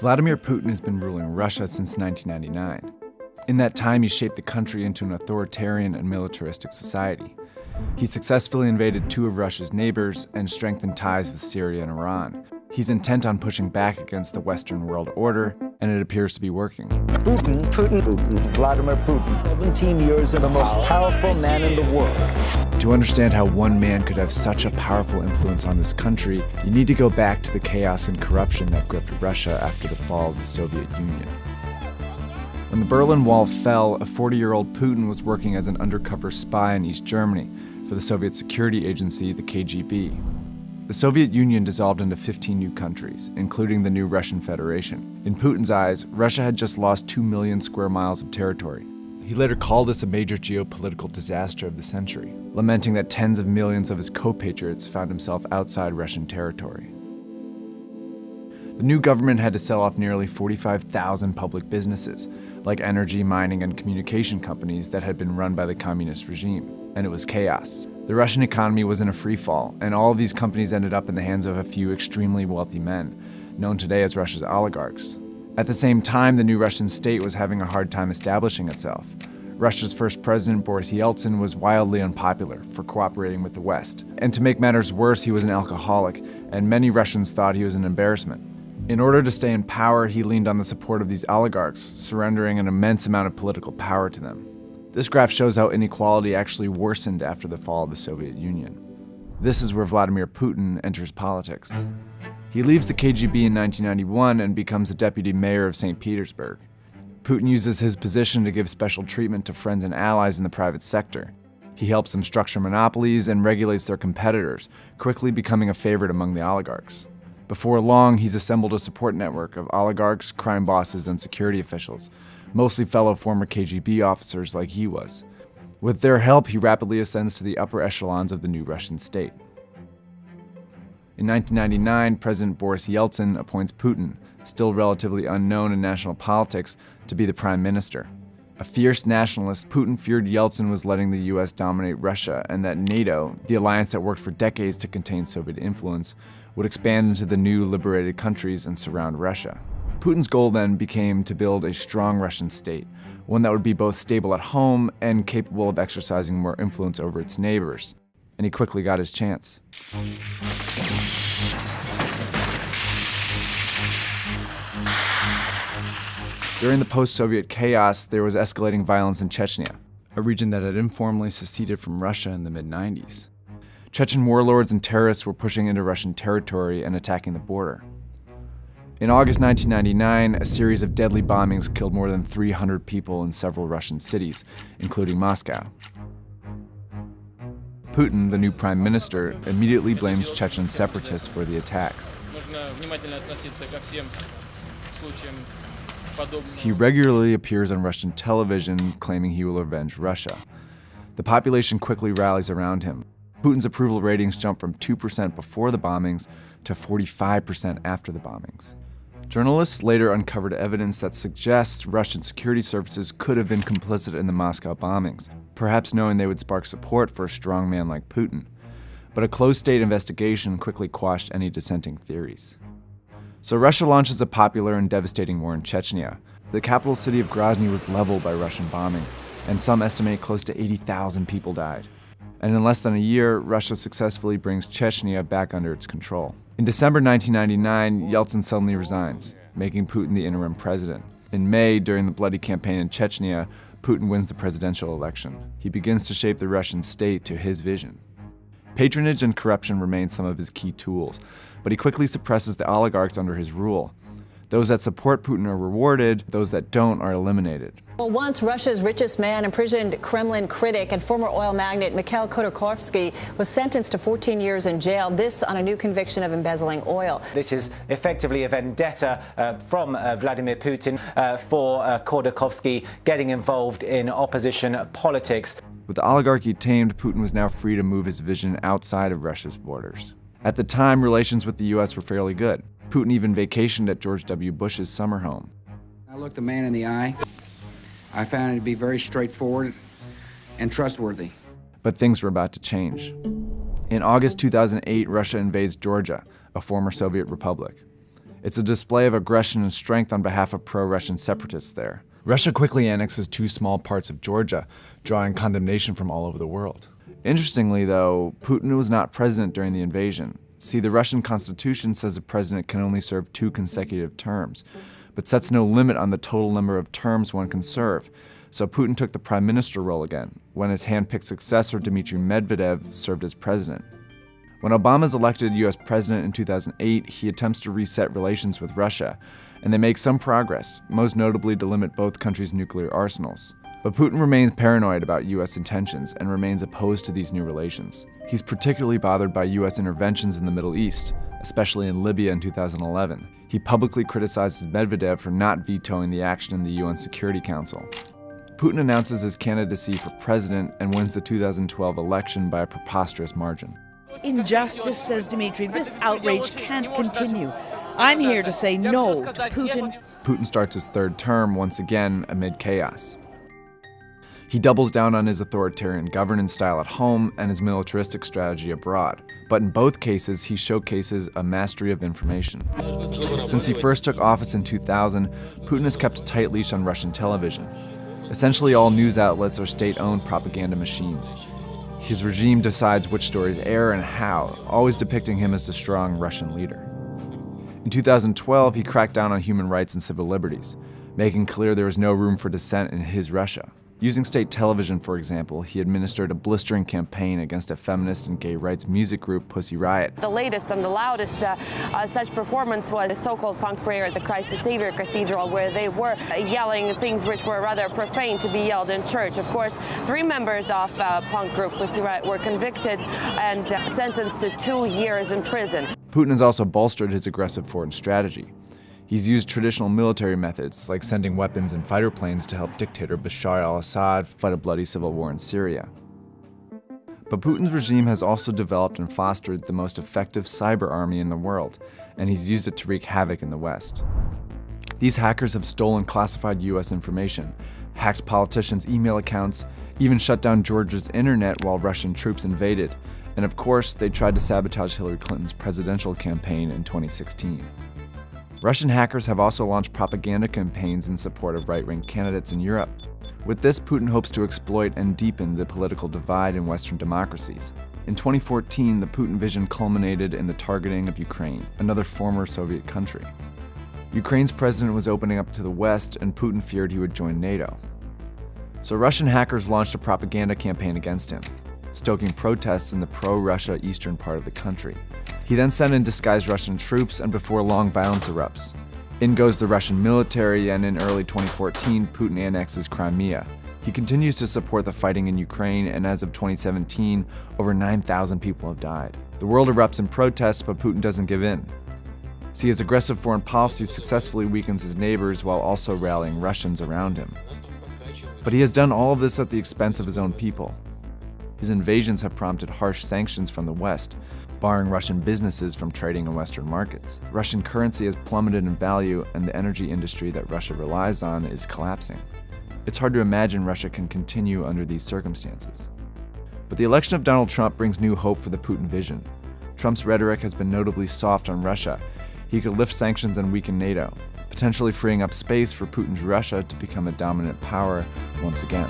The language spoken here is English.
Vladimir Putin has been ruling Russia since 1999. In that time, he shaped the country into an authoritarian and militaristic society. He successfully invaded two of Russia's neighbors and strengthened ties with Syria and Iran. He's intent on pushing back against the Western world order, and it appears to be working. Putin, Vladimir Putin, 17 years and the most powerful man in the world. To understand how one man could have such a powerful influence on this country, you need to go back to the chaos and corruption that gripped Russia after the fall of the Soviet Union. When the Berlin Wall fell, a 40-year-old Putin was working as an undercover spy in East Germany for the Soviet security agency, the KGB. The Soviet Union dissolved into 15 new countries, including the new Russian Federation. In Putin's eyes, Russia had just lost 2 million square miles of territory. He later called this a major geopolitical disaster of the century, lamenting that tens of millions of his co-patriots found himself outside Russian territory. The new government had to sell off nearly 45,000 public businesses, like energy, mining, and communication companies that had been run by the communist regime, and it was chaos. The Russian economy was in a free fall, and all of these companies ended up in the hands of a few extremely wealthy men, known today as Russia's oligarchs. At the same time, the new Russian state was having a hard time establishing itself. Russia's first president, Boris Yeltsin, was wildly unpopular for cooperating with the West. And to make matters worse, he was an alcoholic, and many Russians thought he was an embarrassment. In order to stay in power, he leaned on the support of these oligarchs, surrendering an immense amount of political power to them. This graph shows how inequality actually worsened after the fall of the Soviet Union. This is where Vladimir Putin enters politics. He leaves the KGB in 1991 and becomes the deputy mayor of St. Petersburg. Putin uses his position to give special treatment to friends and allies in the private sector. He helps them structure monopolies and regulates their competitors, quickly becoming a favorite among the oligarchs. Before long, he's assembled a support network of oligarchs, crime bosses, and security officials, mostly fellow former KGB officers like he was. With their help, he rapidly ascends to the upper echelons of the new Russian state. In 1999, President Boris Yeltsin appoints Putin, still relatively unknown in national politics, to be the prime minister. A fierce nationalist, Putin feared Yeltsin was letting the US dominate Russia and that NATO, the alliance that worked for decades to contain Soviet influence, would expand into the new liberated countries and surround Russia. Putin's goal then became to build a strong Russian state, one that would be both stable at home and capable of exercising more influence over its neighbors. And he quickly got his chance. During the post-Soviet chaos, there was escalating violence in Chechnya, a region that had informally seceded from Russia in the mid-90s. Chechen warlords and terrorists were pushing into Russian territory and attacking the border. In August 1999, a series of deadly bombings killed more than 300 people in several Russian cities, including Moscow. Putin, the new prime minister, immediately blames Chechen separatists for the attacks. He regularly appears on Russian television, claiming he will avenge Russia. The population quickly rallies around him. Putin's approval ratings jump from 2% before the bombings to 45% after the bombings. Journalists later uncovered evidence that suggests Russian security services could have been complicit in the Moscow bombings, perhaps knowing they would spark support for a strong man like Putin. But a closed-state investigation quickly quashed any dissenting theories. So Russia launches a popular and devastating war in Chechnya. The capital city of Grozny was leveled by Russian bombing, and some estimate close to 80,000 people died. And in less than a year, Russia successfully brings Chechnya back under its control. In December 1999, Yeltsin suddenly resigns, making Putin the interim president. In May, during the bloody campaign in Chechnya, Putin wins the presidential election. He begins to shape the Russian state to his vision. Patronage and corruption remain some of his key tools, but he quickly suppresses the oligarchs under his rule. Those that support Putin are rewarded, those that don't are eliminated. Well, once Russia's richest man, imprisoned Kremlin critic and former oil magnate Mikhail Khodorkovsky was sentenced to 14 years in jail, this on a new conviction of embezzling oil. This is effectively a vendetta from Vladimir Putin for Khodorkovsky getting involved in opposition politics. With the oligarchy tamed, Putin was now free to move his vision outside of Russia's borders. At the time, relations with the US were fairly good. Putin even vacationed at George W. Bush's summer home. I looked the man in the eye. I found it to be very straightforward and trustworthy. But things were about to change. In August 2008, Russia invades Georgia, a former Soviet republic. It's a display of aggression and strength on behalf of pro-Russian separatists there. Russia quickly annexes 2 small parts of Georgia, drawing condemnation from all over the world. Interestingly, though, Putin was not president during the invasion. See, the Russian constitution says a president can only serve 2 consecutive terms, but sets no limit on the total number of terms one can serve. So Putin took the prime minister role again, when his hand-picked successor Dmitry Medvedev served as president. When Obama is elected U.S. president in 2008, he attempts to reset relations with Russia, and they make some progress, most notably to limit both countries' nuclear arsenals. But Putin remains paranoid about U.S. intentions and remains opposed to these new relations. He's particularly bothered by U.S. interventions in the Middle East, especially in Libya in 2011. He publicly criticizes Medvedev for not vetoing the action in the UN Security Council. Putin announces his candidacy for president and wins the 2012 election by a preposterous margin. Injustice, says Dmitry. This outrage can't continue. I'm here to say no to Putin. Putin starts his 3rd term once again amid chaos. He doubles down on his authoritarian governance style at home and his militaristic strategy abroad. But in both cases, he showcases a mastery of information. Since he first took office in 2000, Putin has kept a tight leash on Russian television. Essentially, all news outlets are state-owned propaganda machines. His regime decides which stories air and how, always depicting him as the strong Russian leader. In 2012, he cracked down on human rights and civil liberties, making clear there was no room for dissent in his Russia. Using state television, for example, he administered a blistering campaign against a feminist and gay rights music group, Pussy Riot. The latest and the loudest such performance was the so-called punk prayer at the Christ the Savior Cathedral, where they were yelling things which were rather profane to be yelled in church. Of course, 3 members of punk group Pussy Riot were convicted and sentenced to 2 years in prison. Putin has also bolstered his aggressive foreign strategy. He's used traditional military methods, like sending weapons and fighter planes to help dictator Bashar al-Assad fight a bloody civil war in Syria. But Putin's regime has also developed and fostered the most effective cyber army in the world, and he's used it to wreak havoc in the West. These hackers have stolen classified US information, hacked politicians' email accounts, even shut down Georgia's internet while Russian troops invaded, and of course, they tried to sabotage Hillary Clinton's presidential campaign in 2016. Russian hackers have also launched propaganda campaigns in support of right-wing candidates in Europe. With this, Putin hopes to exploit and deepen the political divide in Western democracies. In 2014, the Putin vision culminated in the targeting of Ukraine, another former Soviet country. Ukraine's president was opening up to the West, and Putin feared he would join NATO. So Russian hackers launched a propaganda campaign against him, stoking protests in the pro-Russia eastern part of the country. He then sent in disguised Russian troops, and before long, violence erupts. In goes the Russian military, and in early 2014, Putin annexes Crimea. He continues to support the fighting in Ukraine, and as of 2017, over 9,000 people have died. The world erupts in protests, but Putin doesn't give in. See, his aggressive foreign policy successfully weakens his neighbors while also rallying Russians around him. But he has done all of this at the expense of his own people. His invasions have prompted harsh sanctions from the West, barring Russian businesses from trading in Western markets. Russian currency has plummeted in value, and the energy industry that Russia relies on is collapsing. It's hard to imagine Russia can continue under these circumstances. But the election of Donald Trump brings new hope for the Putin vision. Trump's rhetoric has been notably soft on Russia. He could lift sanctions and weaken NATO, potentially freeing up space for Putin's Russia to become a dominant power once again.